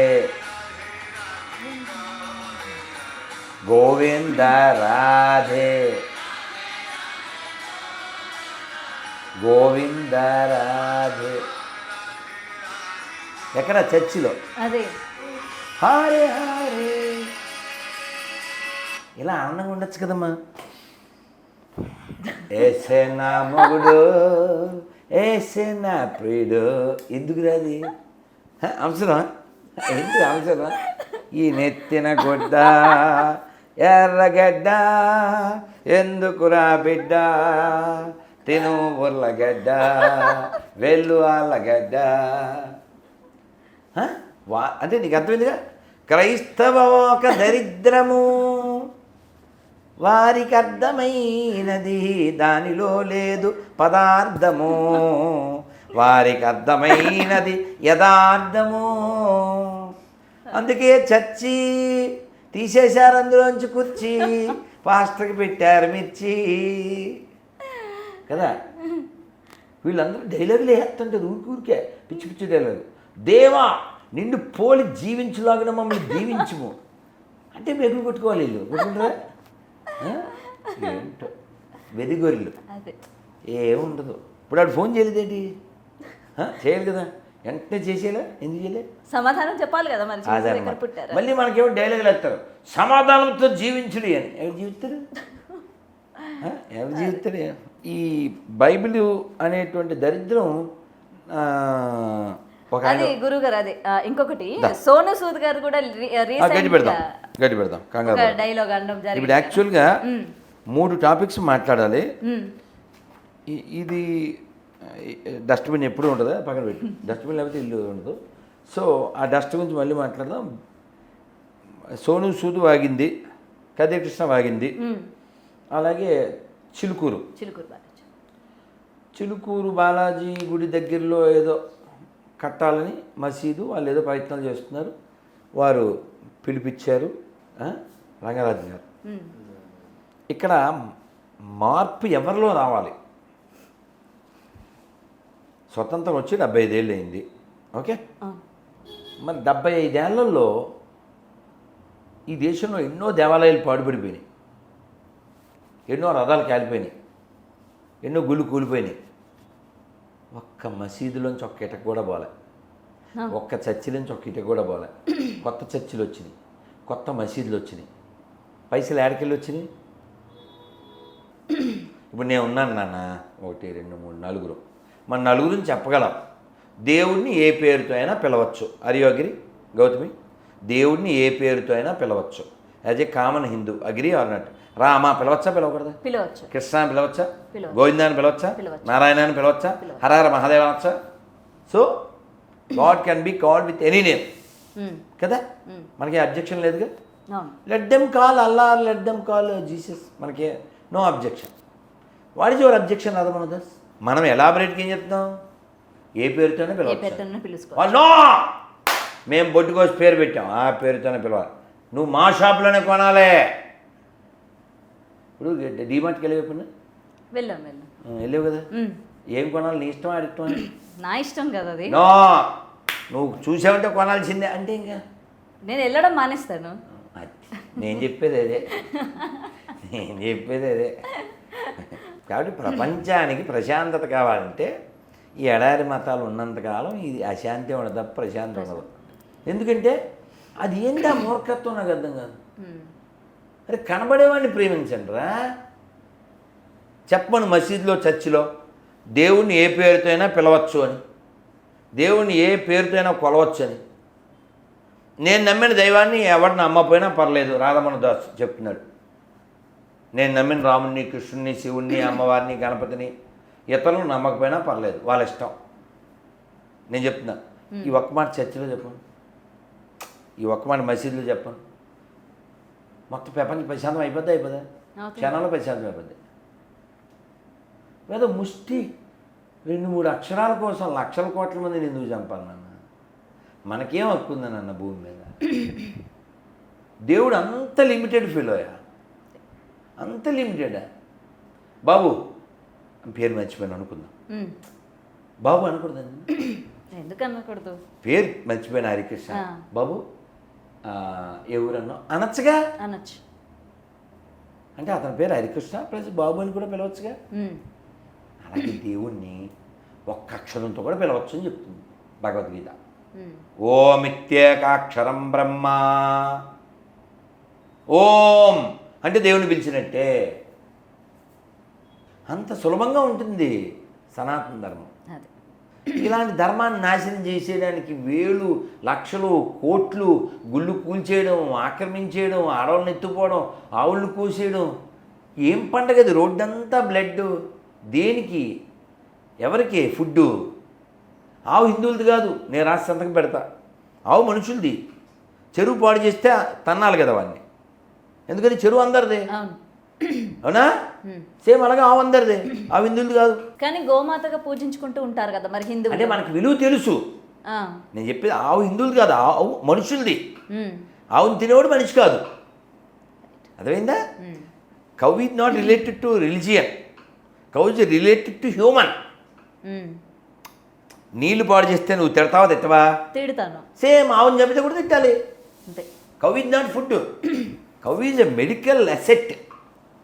గోవింద రాధే గోవింద రాధే. ఎక్కడ? చర్చిలో. అదే హరే హరే. ఇలా ఆనందంగా ఉండొచ్చు కదమ్మా. ఏసే నా మొగుడు, ఏసే నా ప్రియుడు. ఎందుకు రాది అవసరం? ఎందుకు అవసరం? ఈ నెత్తిన గుడ్డ ఎర్రగడ్డ ఎందుకురా బిడ్డ, తిను ఉర్లగడ్డ వెళ్ళు ఆళ్ళగడ్డ. అంటే నీకు అర్థమైందిగా. క్రైస్తవ ఒక దరిద్రము వారికి అర్థమైనది, దానిలో లేదు పదార్థము, వారికి అర్థమైనది యథార్థము. అందుకే చర్చి తీసేశారు, అందులోంచి కుర్చీ పాస్టర్కి పెట్టారు మిర్చి కదా. వీళ్ళందరూ డైలాగులు వేస్తుంటారు ఊరికే పిచ్చి పిచ్చి డైలాగు. దేవా నిన్ను పోలి జీవించులాగిన మమ్మల్ని దీవించుము అంటే మెగులు కొట్టుకోవాలి వీళ్ళు. కొట్టుకుంటారా? ఏంటో వెదిగొర్రెలు. ఏముండదు. ఇప్పుడు వాడు ఫోన్ చేయలేదేంటి? చేయాలి కదా, వెంటనే చేసేలా. ఎందుకు చేయలే? సమాధానం చెప్పాలి కదా మరి. మళ్ళీ మనకేమో డైలాగులు వేస్తారు, సమాధానంతో జీవించుడి అని. ఎవరు జీవిస్తారు? ఎవరు జీవిస్తారు? ఈ బైబిల్ అనేటువంటి దరిద్రం ఒక గురువు గారు. అదే ఇంకొకటి సోను సూద్ గారు కూడా గట్టి పెడదాం కంగారు. డైలాగ్ అనడం జరిగింది. ఇప్పుడు యాక్చువల్గా 3 టాపిక్స్ మాట్లాడాలి. ఇది డస్ట్బిన్ ఎప్పుడు ఉంటుందా? పక్కన పెట్టి డస్ట్బిన్ లేకపోతే ఇల్లు ఉండదు. సో ఆ డస్ట్ గురించి మళ్ళీ మాట్లాడదాం. సోను సూద్ వాగింది, కృష్ణ వాగింది, అలాగే చిలుకూరు బాలాజీ గుడి దగ్గరలో ఏదో కట్టాలని మసీదు వాళ్ళు ఏదో ప్రయత్నాలు చేస్తున్నారు. వారు పిలిపించారు రంగరాజు గారు. ఇక్కడ మార్పు ఎవరిలో రావాలి? స్వతంత్రం వచ్చి 75 ఏళ్ళు అయింది. ఓకే, మరి 75 ఏళ్లలో ఈ దేశంలో ఎన్నో దేవాలయాలు పాడుపడిపోయినాయి, ఎన్నో రథాలు కాలిపోయినాయి, ఎన్నో గుళ్ళు కూలిపోయినాయి. ఒక్క మసీదులోంచి ఒక్క ఇటక కూడా పోలే, ఒక్క చర్చిలోంచి ఒక్క ఇటక కూడా పోలే. కొత్త చర్చిలు వచ్చినాయి, కొత్త మసీదులు వచ్చినాయి. పైసలు ఏడకెళ్ళి వచ్చినాయి? ఇప్పుడు నేను ఉన్నాను నాన్న, 1 2 3 4. మన నలుగురిని చెప్పగలం. దేవుడిని ఏ పేరుతో అయినా పిలవచ్చు. అరియోగిరి గౌతమి, దేవుడిని ఏ పేరుతో అయినా పిలవచ్చు. As a common Hindu, agree or not? Rama పిలవచ్చా, పిలవకూడదా? పిలవచ్చు. కృష్ణ పిలవచ్చా, గోవిందాన్ని పిలవచ్చా, నారాయణాన్ని పిలవచ్చా, హరహర మహాదేవ అనొచ్చా? So God can be called with any name కదా. మనకి అబ్జెక్షన్ లేదుగా. లెట్ దెమ్ కాల్ అల్లా, లెట్ దెమ్ కాల్ జీసస్, మనకి no objection. What is your objection Radha Mohan? మనం ఎలాబరేట్గా ఏం చెప్తున్నాం? ఏ పేరుతోనే పిలవచ్చు. నో, మేము బొడ్డుకోసి పేరు పెట్టాం, ఆ పేరుతోనే పిలవాలి. నువ్వు మా షాప్లోనే కొనాలే. ఇప్పుడు డీమార్ట్కి వెళ్ళావు కదా, ఏం కొనాలి? నీ ఇష్టం, ఆడిష్టం అని? నా ఇష్టం కదా అది. నో, నువ్వు చూసావంటే కొనాల్సిందే అంటే ఇంకా నేను వెళ్ళడం మానేస్తాను. నేను చెప్పేది అదే. కాబట్టి ప్రపంచానికి ప్రశాంతత కావాలంటే ఈ ఎడారి మతాలు ఉన్నంతకాలం ఇది అశాంతి ఉండదు తప్ప ప్రశాంతి ఉండదు. ఎందుకంటే అది ఏంటి ఆ మూర్ఖత్వం నాకు అర్థం కాదు. ఉమ్. అరే కనబడేవాడిని ప్రేమించండి రా. చెప్పమను మసీదులో చర్చిలో దేవుణ్ణి ఏ పేరుతో అయినా పిలవచ్చు అని, దేవుణ్ణి ఏ పేరుతో అయినా కొలవచ్చు అని. నేను నమ్మిన దైవాన్ని ఎవరిని నమ్మకపోయినా పర్లేదు, రాధమణ దాస్ చెప్తున్నాడు. నేను నమ్మిన రాముడిని, కృష్ణుని, శివుణ్ణి, అమ్మవారిని, గణపతిని ఇతరులు నమ్మకపోయినా పర్లేదు, వాళ్ళ ఇష్టం. నేను చెప్తున్నా, ఈ ఒక్క మాట చర్చిలో చెప్పను, ఈ ఒక్క మాట మసీదులో చెప్పను, మొత్తం ప్రపంచం ప్రశాంతం అయిపోద్దా? అవుతుంది. క్షణంలో ప్రశాంతం అయిపోద్ది. ఏదో ముష్టి 2-3 అక్షరాల కోసం లక్షల కోట్ల మందిని ఎందుకు చంపాలి నాన్న? మనకేం హక్కు ఉందని అన్న భూమి మీద? దేవుడు అంత లిమిటెడ్ ఫీల్ అయ్యా, అంత లిమిటెడా? బాబు పేరు మర్చిపోయాను అనుకుందాం, ఉమ్. బాబు అనకూడదండి, ఎందుకు అనకూడదు? పేరు మర్చిపోయాను, హరికృష్ణ. ఆ. బాబు ఎవరన్నా అనొచ్చుగా, అనొచ్చు. అంటే అతని పేరు హరికృష్ణ ప్లస్ బాబు అని కూడా పిలవచ్చుగా. ఉమ్. అలాగే దేవుణ్ణి ఒక్క అక్షరంతో కూడా పిలవచ్చు అని చెప్తుంది భగవద్గీత. ఉమ్. ఓమిత్యేకాక్షరం బ్రహ్మ, ఓం అంటే దేవుని పిలిచినట్టే. అంత సులభంగా ఉంటుంది సనాతన ధర్మం. అదే. ఇలాంటి ధర్మాన్ని నాశనం చేసేయడానికి వేలు లక్షలు కోట్లు గుళ్ళు కూల్చేయడం, ఆక్రమించేయడం, ఆడవాళ్ళని ఎత్తుపోవడం, ఆవులను కూసేయడం, ఏం పండగ అది? రోడ్డంతా బ్లడ్. దేనికి? ఎవరికి? ఫుడ్డు. ఆవు హిందువులది కాదు, నేను రాసి సంతకం పెడతా. ఆవు మనుషులది. చెరువు పాడు చేస్తే తన్నాలి కదా వాడిని, ఎందుకని చెరువు అందరిదే, అవును. అవునా? సేమ్ అలాగే ఆవు అందరిదే, ఆవు హిందువులది కాదు. కానీ గోమాతగా పూజించుకుంటూ ఉంటారు కదా మరి హిందువులు. అంటే మనకు విలువ తెలుసు. ఆ. నేను చెప్పేది ఆవు హిందువులది కాదు, ఆవు మనుషులది. ఉమ్. ఆవుని తినేవాడు మనిషి కాదు, అర్థమైందా? Um. Cow is not related to religion, cow is related to human. Um. నీళ్లు పాడు చేస్తే నువ్వు తిడతావా తిట్టవా? తిడతాను. సేమ్ ఆవుని చంపితే కూడా తిట్టాలి. అంతే. Cow is not food, cow is a medical asset.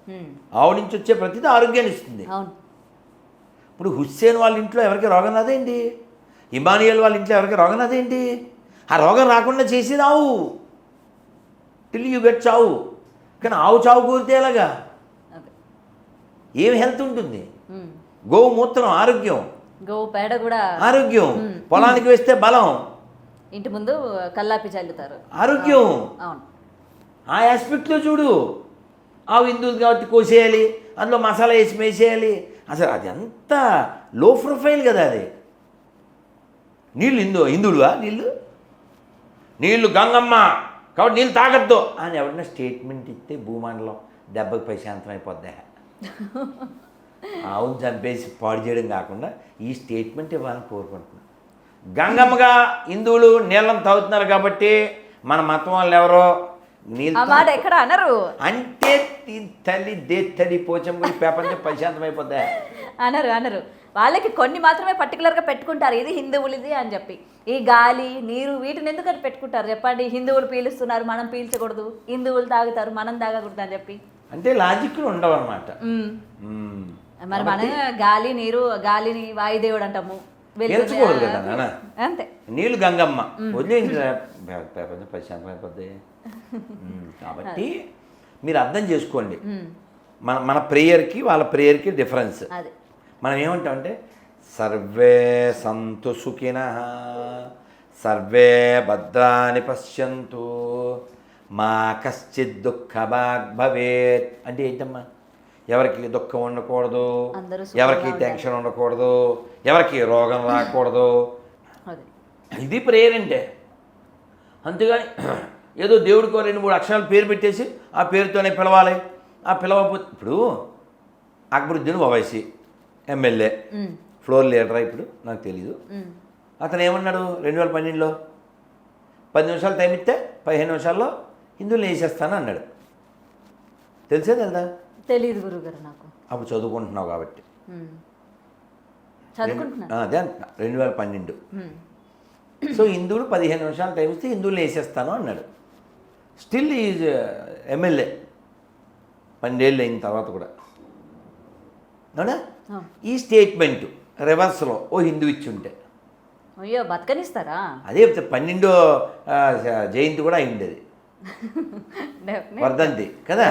Um. ఆవు నుంచి వచ్చే ప్రతిదీ ఆరోగ్యాన్ని ఇస్తుంది. అవును. ఇప్పుడు హుస్సేన్ వాళ్ళ ఇంట్లో ఎవరికి రోగం రాదేంటి? ఇమానియల్ వాళ్ళ ఇంట్లో ఎవరికి రోగం రాదేంటి? ఆ రోగం రాకుండా చేసేది ఆవు, టిల్ యూ గెట్ చావు. కానీ ఆవు చావు కోరితే ఎలాగా? అదే. ఏం హెల్త్ ఉంటుంది? ఉమ్. గోవు మూత్రం ఆరోగ్యం, గోవు పేడ కూడా ఆరోగ్యం. పొలానికి వేస్తే బలం, ఇంటి ముందు కల్లాపి చల్లుతారు, ఆరోగ్యం. అవును. ఆ ఆస్పెక్ట్లో చూడు. ఆవు హిందువులు కాబట్టి కోసేయాలి, అందులో మసాలా వేసి మేసేయాలి. అసలు అది అంత లో ప్రొఫైల్ కదా అది. నీళ్ళు హిందువులువా? నీళ్ళు గంగమ్మ కాబట్టి నీళ్ళు తాగద్దు అని ఎవరైనా స్టేట్మెంట్ ఇస్తే భూమండలం దెబ్బకి ప్రశాంతం అయిపోద్దా? ఆవును చంపేసి పాడు చేయడం కాకుండా ఈ స్టేట్మెంట్ ఇవ్వాలని కోరుకుంటున్నాను. గంగమ్మగా హిందువులు నీళ్ళని తాగుతున్నారు కాబట్టి మన మతం వాళ్ళు ఎవరో నీళ్ళు ఆ మాట ఎక్కడ అనరు. అంటే తల్లి దేత్తడి పోచం కూడా ప్రపంచం ప్రశాంతం అయిపోద్దా? అనరు. వాళ్ళకి కొన్ని మాత్రమే పర్టికులర్గా పెట్టుకుంటారు, ఇది హిందువులది అని చెప్పి. ఈ గాలి నీరు వీటిని ఎందుకని పెట్టుకుంటారు చెప్పండి? హిందువులు పీలుస్తున్నారు, మనం పీల్చకూడదు, హిందువులు తాగుతారు, మనం తాగకూడదు అని చెప్పి. అంటే లాజిక్లు ఉండవు అనమాట. మరి మన గాలి నీరు, గాలిని వాయుదేవుడు అంటాము, పీల్చకూడదు కదా నాన్న. అంతే. నీళ్ళు గంగమ్మ వదిలేండి, ప్రపంచం ప్రశాంతం అయిపోద్ది. కాబట్టి మీరు అర్థం చేసుకోండి, మన ప్రేయర్కి వాళ్ళ ప్రేయర్కి డిఫరెన్స్. అదే. మనం ఏమంటామంటే సర్వే సంతు సుఖినః, సర్వే భద్రాని పశ్యంతు, మా కశ్చిత్ దుఃఖభాగ్ భవేత్. అంటే ఏంటమ్మా? ఎవరికి దుఃఖం ఉండకూడదు, అందరూ ఎవరికి టెన్షన్ ఉండకూడదు, ఎవరికి రోగం రాకూడదు. అదే. ఇది ప్రేయర్ అంటే. అంతేగాని ఏదో దేవుడికో 2-3 అక్షరాలు పేరు పెట్టేసి ఆ పేరుతోనే పిలవాలి. ఆ పిలవకపోతే ఇప్పుడు అక్బరుద్దీన్ ఓవైసీ ఎమ్మెల్యే, ఫ్లోర్ లీడరా ఇప్పుడు నాకు తెలీదు. అతను ఏమన్నాడు 2012లో? 10 నిమిషాలు టైం ఇస్తే 15 నిమిషాల్లో హిందువులు వేసేస్తాను అన్నాడు. తెలిసే కదా? తెలియదు గురుగారు నాకు. అప్పుడు చదువుకుంటున్నావు కాబట్టి. చదువుకుంటున్నా. అదే అంటున్నా, 2012. సో హిందువులు 15 నిమిషాలు టైం ఇస్తే హిందువులు వేసేస్తాను అన్నాడు. స్టిల్ ఈజ్ ఎమ్మెల్యే 12 ఏళ్ళు అయిన తర్వాత కూడా. అవునా? ఈ స్టేట్మెంట్ రివర్స్లో ఓ హిందూ ఇచ్చి ఉంటే అయ్యో బతకనిస్తారా? అదే 12వ జయంతి కూడా అయింది అది, వర్ధంతి కదా.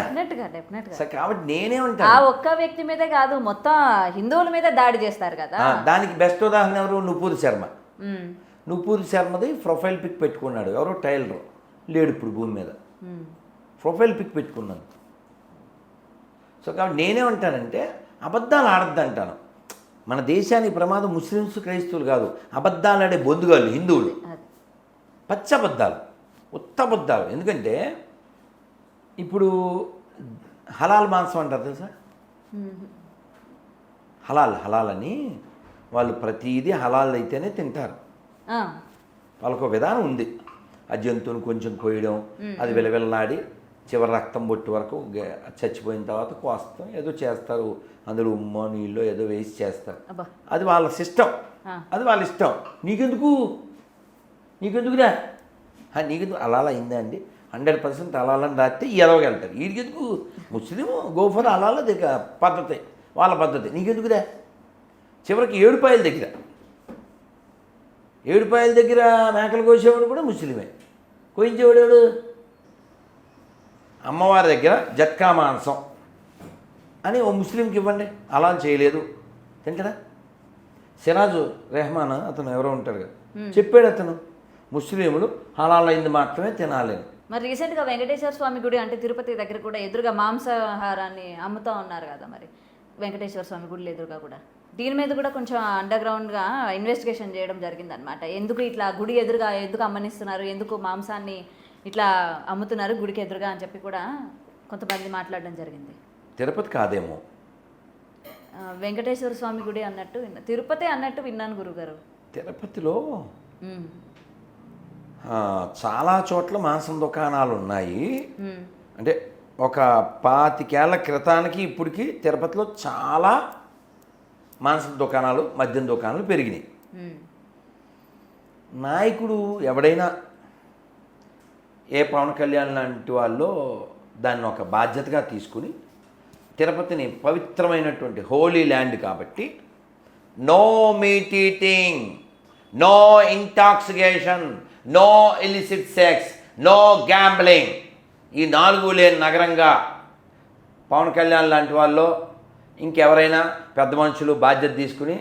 డెఫినెట్గా. సో కాబట్టి ఆ నేనేమంటాను, ఒక్క వ్యక్తి మీదే కాదు, మొత్తం హిందువుల మీద దాడి చేస్తారు కదా. దానికి బెస్ట్ ఉదాహరణ ఎవరు? నుపూర్ శర్మ. ఉమ్, నుపూర్ శర్మది ప్రొఫైల్ పిక్ పెట్టుకున్నాడు ఎవరో టైలర్, లేడు ఇప్పుడు భూమి మీద. ఉమ్, ప్రొఫైల్ పిక్ పెట్టుకున్నాను. సో కాబట్టి నేనేమంటానంటే అబద్ధాలు ఆడద్దు అంటాను. మన దేశానికి ప్రమాదం ముస్లిమ్స్ క్రైస్తవులు కాదు, అబద్ధాలు ఆడే బొందుగాళ్ళు హిందువులు. అది. పచ్చ అబద్ధాలు, ఉత్త అబద్ధాలు. ఎందుకంటే ఇప్పుడు హలాల్ మాంసం అంటారు తెలుసా? ఉమ్, హలాల్ అని వాళ్ళు ప్రతిదీ హలాల్ అయితేనే తింటారు. ఆ, వాళ్ళకు విధానం ఉంది. ఆ జంతువుని కొంచెం కోయడం, అది విలవిల్లాడి చివరి రక్తం బొట్టు వరకు చచ్చిపోయిన తర్వాత కోస్తాం, ఏదో చేస్తారు, అందులో ఉమ్మో నీళ్ళు ఏదో వేసి చేస్తారు. అబ్బా. అది వాళ్ళ సిస్టం, ఆ. అది వాళ్ళ ఇష్టం. నీకెందుకురా నీకెందుకు అలాలా అయిందా అండి? 100% అలాలని రాస్తే ఎదవగలుగుతారు. వీడికెందుకు? ముస్లిం గోఫర్ అలాల దగ్గర పద్ధతి, వాళ్ళ పద్ధతి. నీకెందుకురా? చివరికి ఏడుపాయల దగ్గర మేకలు కోసేవాడు కూడా ముస్లిమే. కోయించేవాడు అమ్మవారి దగ్గర జట్కా మాంసం అని ఓ ముస్లింకి ఇవ్వండి, అలా చేయలేదు, తింటాడా? సిరాజు రెహమాన్ అతను ఎవరో ఉంటారు కదా, చెప్పాడు అతను ముస్లింలు హలాల్ అయింది మాత్రమే తినాలి. మరి రీసెంట్గా వెంకటేశ్వర స్వామి గుడి అంటే తిరుపతి దగ్గర కూడా ఎదురుగా మాంసాహారాన్ని అమ్ముతూ ఉన్నారు కదా, మరి వెంకటేశ్వర స్వామి గుడి ఎదురుగా కూడా దీని మీద కూడా కొంచెం అండర్ గ్రౌండ్గా ఇన్వెస్టిగేషన్ చేయడం జరిగిందనమాట. ఎందుకు ఇట్లా గుడి ఎదురుగా ఎందుకు అమ్మనిస్తున్నారు, ఎందుకు మాంసాన్ని ఇట్లా అమ్ముతున్నారు గుడికి ఎదురుగా అని చెప్పి కూడా కొంతమంది మాట్లాడడం జరిగింది. తిరుపతి కాదేమో, వెంకటేశ్వర స్వామి గుడి అన్నట్టు తిరుపతి అన్నట్టు విన్నాను గురుగారు. తిరుపతిలో ఉమ్, చాలా చోట్ల మాంసం దుకాణాలు ఉన్నాయి. ఉమ్, అంటే ఒక 25 ఏళ్ల క్రితానికి ఇప్పటికి తిరుపతిలో చాలా మాంసం దుకాణాలు, మద్యం దుకాణాలు పెరిగినాయి. ఉమ్, నాయకుడు ఎవడైనా, ఏ పవన్ కళ్యాణ్ లాంటి వాళ్ళు దాన్ని ఒక బాధ్యతగా తీసుకుని తిరుపతిని పవిత్రమైనటువంటి హోలీ ల్యాండ్ కాబట్టి no meat eating, no intoxication, no illicit sex, no gambling, ఈ 4 లేని నగరంగా పవన్ కళ్యాణ్ లాంటి వాళ్ళు ఇంకెవరైనా పెద్ద మనుషులు బాధ్యత తీసుకుని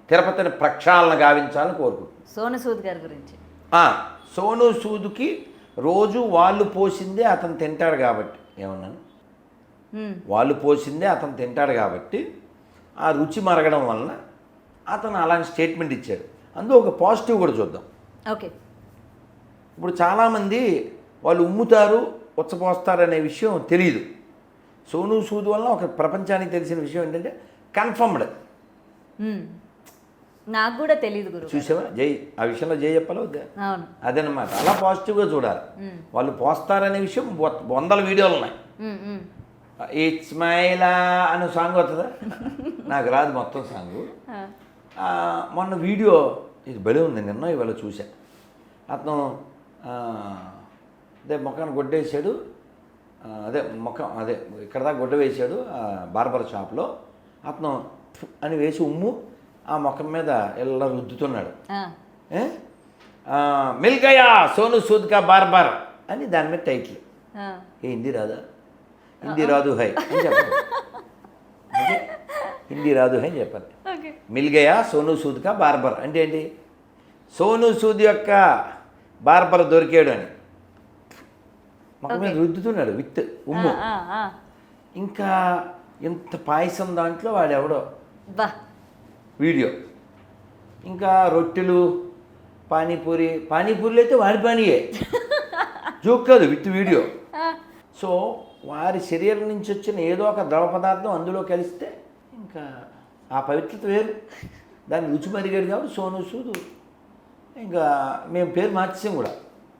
తిరుపతిని ప్రక్షాళన గావించాలని కోరుకుంటున్నాను. సోను సూద్ గారి గురించి. సోను సూద్కి రోజు వాళ్ళు పోసిందే అతను తింటాడు కాబట్టి, ఏమన్నాను, ఉమ్, వాళ్ళు పోసిందే అతను తింటాడు కాబట్టి ఆ రుచి మరగడం వలన అతను అలాంటి స్టేట్మెంట్ ఇచ్చాడు. అందులో ఒక పాజిటివ్ కూడా చూద్దాం. ఓకే. ఇప్పుడు చాలామంది వాళ్ళు ఉమ్ముతారు, ఉచ్చపోస్తారు అనే విషయం తెలియదు. సోను సూద్ వలన ఒక ప్రపంచానికి తెలిసిన విషయం ఏంటంటే కన్ఫర్మ్డ్. ఉమ్, నాకు కూడా తెలియదు గురు. చూసావా జై, ఆ విషయంలో జై చెప్పాలో వద్దా? అవును. అదనమాట, అలా పాజిటివ్గా చూడాలి. వాళ్ళు పోస్తారనే విషయం 100 వీడియోలు ఉన్నాయి. ఉమ్, ఉమ్, ఇట్స్ మైలా అనే సాంగ్ వస్తుందా? నాకు రాదు మొత్తం సాంగు. మొన్న వీడియో ఇది భలే ఉంది, నిన్న ఇవాళ చూసా. అతను అదే ముఖాన్ని గొడ్డేసాడు, అదే ఇక్కడ దాకా గుడ్డ వేసాడు బార్బర్ షాప్లో. అతను అని వేసి ఉమ్ము ఆ ముఖం మీద ఇలా రుద్దుతున్నాడు. మిల్ గయా సోను సూద్ కా బార్బర్ అని దాని మీద టైటిల్. హిందీ రాదా? హిందీ రాదు హై అని చెప్పాలి. హిందీ రాదు హై అని చెప్పాలి. మిల్ గయా సోను సూద్ కా బార్బర్ అంటే ఏంటి? సోను సూద్ యొక్క బార్బర్ దొరికాడు అని మొక్క మీద రుద్దుతున్నాడు విత్ ఉమ్ము. ఇంకా ఇంత పాయసం దాంట్లో వాడెవడో వీడియో. ఇంకా రొట్టెలు, పానీపూరీలు అయితే వాడి పానీయే, జోక్ కాదు, విత్ వీడియో. సో వారి శరీరం నుంచి వచ్చిన ఏదో ఒక ద్రవ పదార్థం అందులో కలిస్తే ఇంకా ఆ పవిత్రత వేరు. దాన్ని రుచి మరిగాడు కాబట్టి సోను సూద్. ఇంకా మేము పేరు మార్చేసాం కూడా.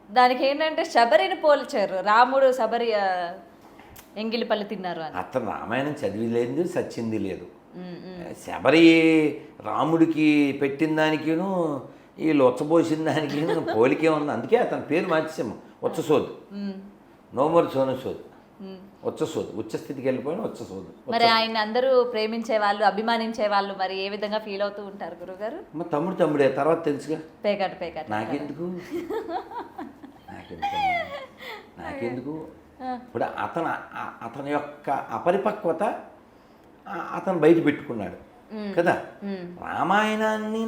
దానికి ఏంటంటే శబరిని పోల్చారు, రాముడు శబరి ఎంగిలిపల్లి తిన్నారు అని. అతను రామాయణం చదివి లేదు, సచ్చింది లేదు. శబరి రాముడికి పెట్టిన దానికిను వీళ్ళు ఉచ్చబోసిన దానికి పోలికే ఉంది. అందుకే అతని పేరు మార్చేసాము, ఉచ్చసోద్. నోమర్ సోను సూద్. ఉచ్చసోదు, ఉచ్చస్థితికి వెళ్ళిపోయిన ఉచ్చసోదు. మరి ఆయన అందరూ ప్రేమించే వాళ్ళు, అభిమానించే వాళ్ళు మరి ఏ విధంగా ఫీల్ అవుతూ ఉంటారు గురుగారు? మా తమ్ముడే తర్వాత తెలుసుగా. పేకాట నాకెందుకు ఇప్పుడు అతని యొక్క అపరిపక్వత అతను బయట పెట్టుకున్నాడు కదా. రామాయణాన్ని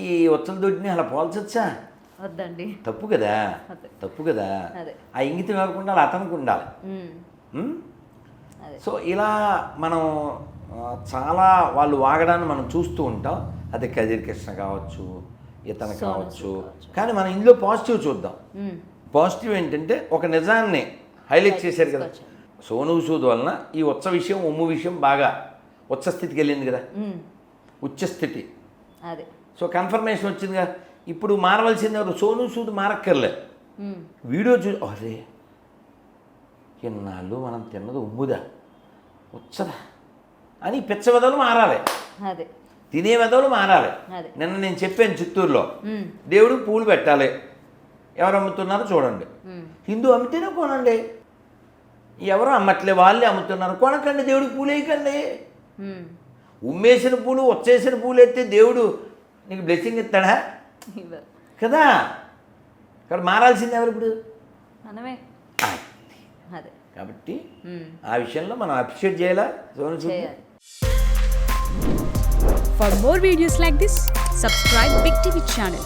ఈ ఉచ్చల దొడ్డిని అలా పోల్చొచ్చా? వద్దండి, తప్పు కదా, తప్పు కదా. ఆ ఇంగితం ఎవరికి అతనికి ఉండాలి. సో ఇలా మనం చాలా వాళ్ళు వాగడాన్ని మనం చూస్తూ ఉంటాం. అది కదిరి కృష్ణ కావచ్చు, ఇతను కావచ్చు. కానీ మనం ఇందులో పాజిటివ్ చూద్దాం. పాజిటివ్ ఏంటంటే ఒక నిజాన్ని హైలైట్ చేశారు కదా. సోను సూద్ వలన ఈ ఉచ్చ విషయం, ఉమ్ము విషయం బాగా ఉచ్చస్థితికి వెళ్ళింది కదా, ఉచ్చస్థితి. అదే సో కన్ఫర్మేషన్ వచ్చిందిగా. ఇప్పుడు మారవలసింది ఎవరు? సోను సూద్ మారక్కర్లే. వీడియో అరే ఎన్నాళ్ళు మనం తిన్నది ఉమ్ముదా ఉచ్చదా అని పిచ్చ వెదవులు మారాలి, అదే తినే వెదవులు మారాలి. నిన్న నేను చెప్పాను చిత్తూరులో దేవుడికి పూలు పెట్టాలి, ఎవరు అమ్ముతున్నారో చూడండి. హిందూ అమ్మితేనే కొనండి, ఎవరు అమ్మట్లే వాళ్ళే అమ్ముతున్నారు, కొనకండి, దేవుడికి పూలు వేయకండి. ఉమ్మేసిన పూలు వచ్చేసిన పూలు ఎత్తే దేవుడు నీకు బ్లెస్సింగ్ ఇస్తాడా కదా. ఇక్కడ మారాల్సింది ఎవరు? ఇప్పుడు మనమే. అదే కాబట్టి ఆ విషయంలో మనం అప్రిషియేట్ చేయాలా Sonu Sood. For more videos like this, subscribe Big TV channel.